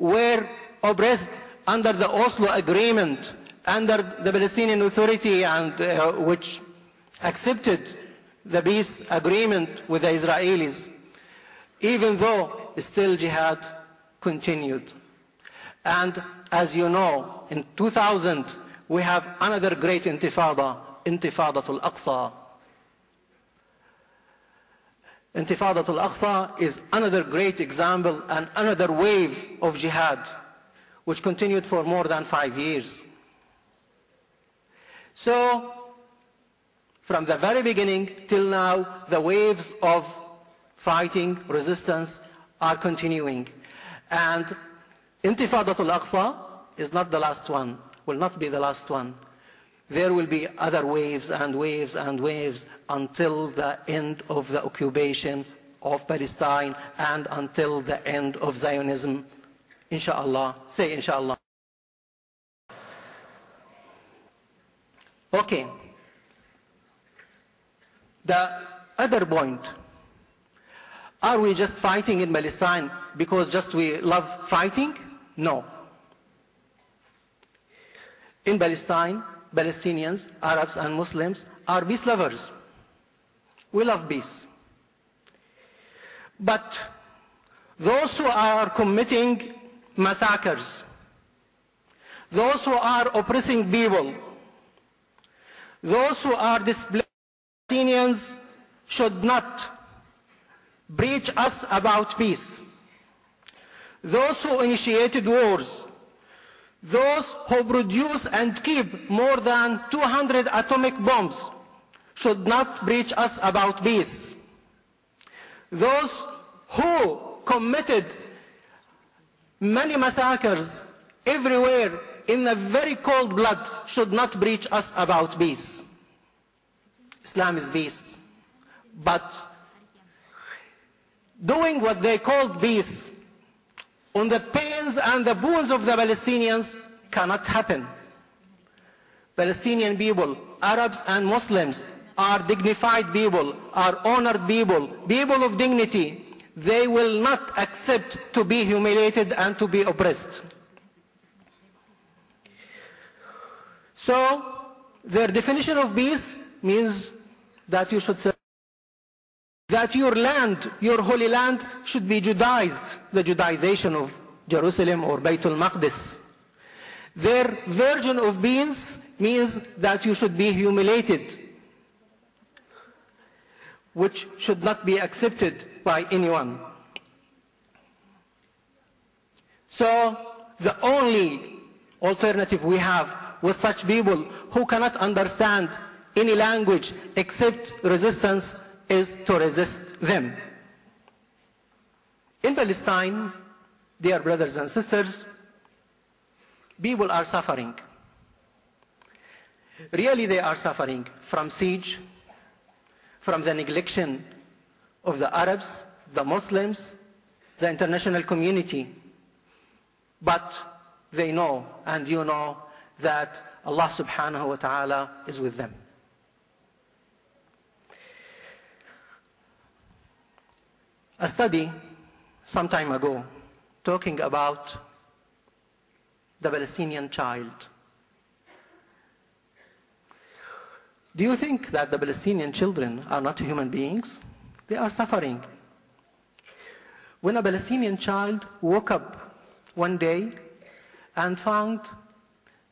were oppressed under the Oslo Agreement, under the Palestinian Authority, and which accepted the peace agreement with the Israelis, even though still jihad continued. And as you know, in 2000, we have another great intifada, Intifadatul Aqsa. Intifadatul Aqsa is another great example and another wave of jihad, which continued for more than 5 years. So, from the very beginning till now, the waves of fighting, resistance are continuing. And Intifadatul Aqsa is not the last one, will not be the last one. There will be other waves and waves and waves until the end of the occupation of Palestine and until the end of Zionism, inshallah. Say inshallah. Okay. The other point, are we just fighting in Palestine because just we love fighting? No. In Palestine, Palestinians, Arabs and Muslims are peace lovers. We love peace. But those who are committing massacres, those who are oppressing people, those who are displacing Palestinians should not preach us about peace. Those who initiated wars, those who produce and keep more than 200 atomic bombs should not preach us about peace. Those who committed many massacres everywhere in a very cold blood should not preach us about peace. Islam is peace. But doing what they called peace on the pains and the boons of the Palestinians cannot happen. Palestinian people, Arabs and Muslims, are dignified people, are honored people, people of dignity. They will not accept to be humiliated and to be oppressed. So, their definition of peace means that you should say that your land, your holy land, should be Judaized, the Judaization of Jerusalem or Baitul Maqdis. Their version of peace means that you should be humiliated, which should not be accepted by anyone. So, the only alternative we have with such people who cannot understand any language except resistance is to resist them. In Palestine, dear brothers and sisters, people are suffering. Really, they are suffering from siege, from the neglection of the Arabs, the Muslims, the international community. But they know, and you know, that Allah subhanahu wa ta'ala is with them. A study some time ago talking about the Palestinian child. Do you think that the Palestinian children are not human beings? They are suffering. When a Palestinian child woke up one day and found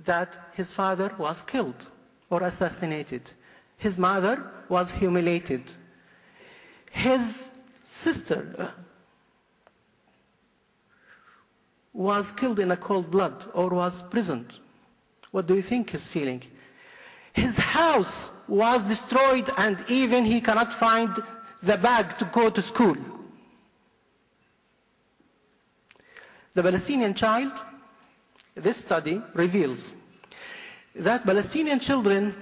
that his father was killed or assassinated, his mother was humiliated, his sister was killed in a cold blood or was imprisoned, what do you think he's feeling? His house was destroyed and even he cannot find the bag to go to school. The Palestinian child, this study reveals that Palestinian children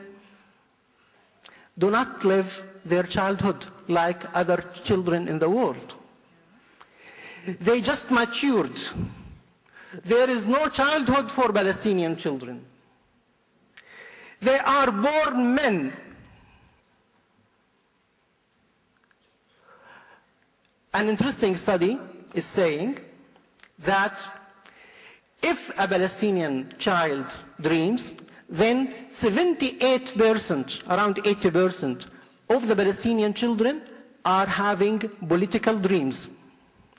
do not live their childhood like other children in the world. They just matured. There is no childhood for Palestinian children. They are born men. An interesting study is saying that if a Palestinian child dreams, then 78%, around 80% of the Palestinian children are having political dreams.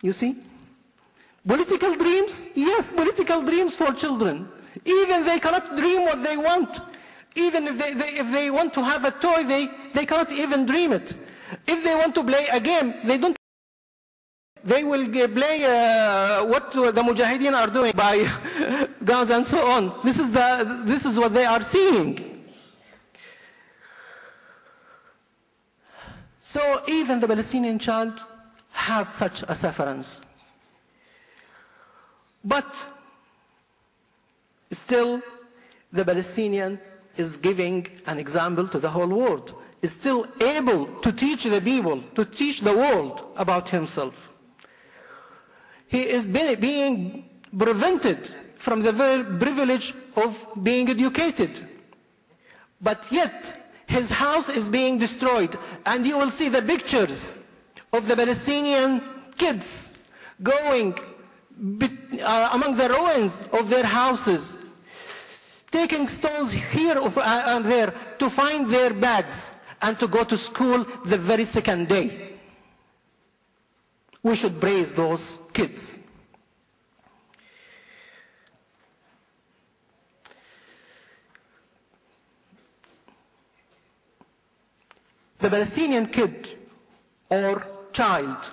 You see? Political dreams? Yes, political dreams for children. Even they cannot dream what they want. Even if they want to have a toy, they cannot even dream it. If they want to play a game, they don't. They will play what the Mujahideen are doing by guns and so on. This is what they are seeing. So even the Palestinian child have such a sufferance. But still, the Palestinian is giving an example to the whole world, is still able to teach the people, to teach the world about himself. He is being prevented from the very privilege of being educated. But yet, his house is being destroyed. And you will see the pictures of the Palestinian kids going among the ruins of their houses, taking stones here and there to find their bags and to go to school the very second day. We should praise those kids. The Palestinian kid or child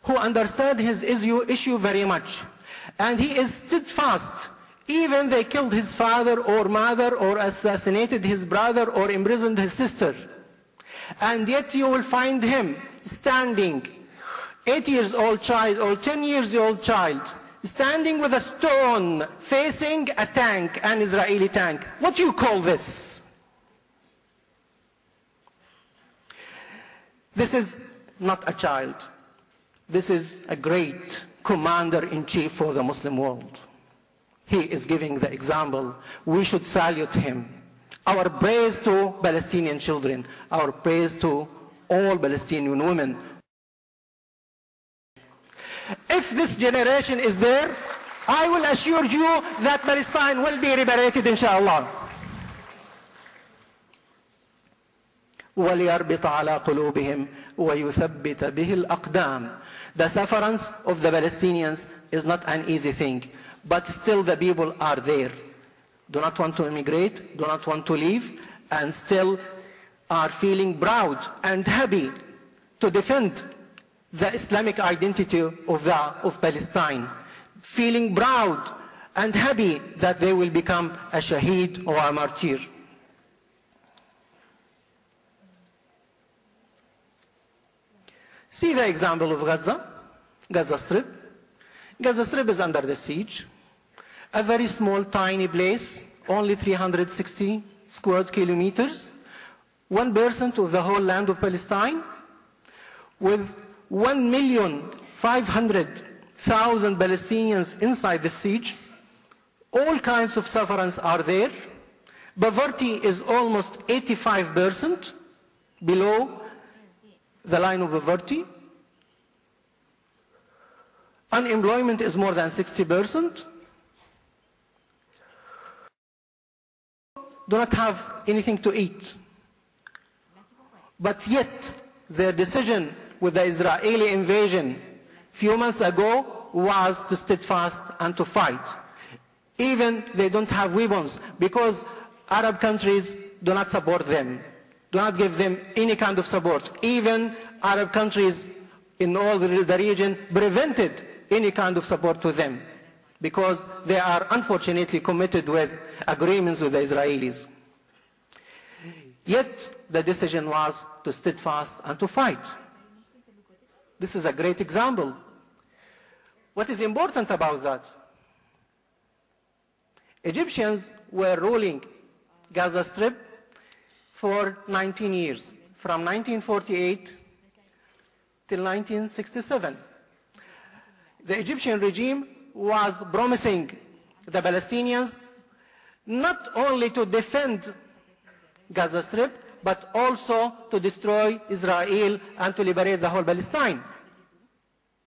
who understands his issue very much, and he is steadfast. Even they killed his father or mother or assassinated his brother or imprisoned his sister. And yet you will find him standing, 8 years old child or 10 years old child, standing with a stone facing a tank, an Israeli tank. What do you call this? This is not a child. This is a great commander-in-chief for the Muslim world. He is giving the example. We should salute him. Our praise to Palestinian children. Our praise to all Palestinian women. If this generation is there, I will assure you that Palestine will be liberated, inshallah. وَلِيَرْبِطَ عَلَى قُلُوبِهِمْ وَيُثَبِّتَ بِهِ الْأَقْدَامِ. The sufferance of the Palestinians is not an easy thing, but still the people are there. Do not want to immigrate, do not want to leave, and still are feeling proud and happy to defend the Islamic identity of Palestine. Feeling proud and happy that they will become a shaheed or a martyr. See the example of Gaza Strip. Gaza Strip is under the siege. A very small, tiny place, only 360 square kilometers, 1% of the whole land of Palestine, with 1,500,000 Palestinians inside the siege. All kinds of sufferance are there. Poverty is almost 85%, below the line of poverty. Unemployment is more than 60%. Do not have anything to eat. But yet, their decision with the Israeli invasion a few months ago was to steadfast and to fight. Even they don't have weapons because Arab countries do not support them, do not give them any kind of support. Even Arab countries in all the region prevented any kind of support to them because they are unfortunately committed with agreements with the Israelis. Yet the decision was to steadfast and to fight. This is a great example. What is important about that? Egyptians were ruling Gaza Strip for 19 years, from 1948 till 1967. The Egyptian regime was promising the Palestinians not only to defend Gaza Strip, but also to destroy Israel and to liberate the whole Palestine.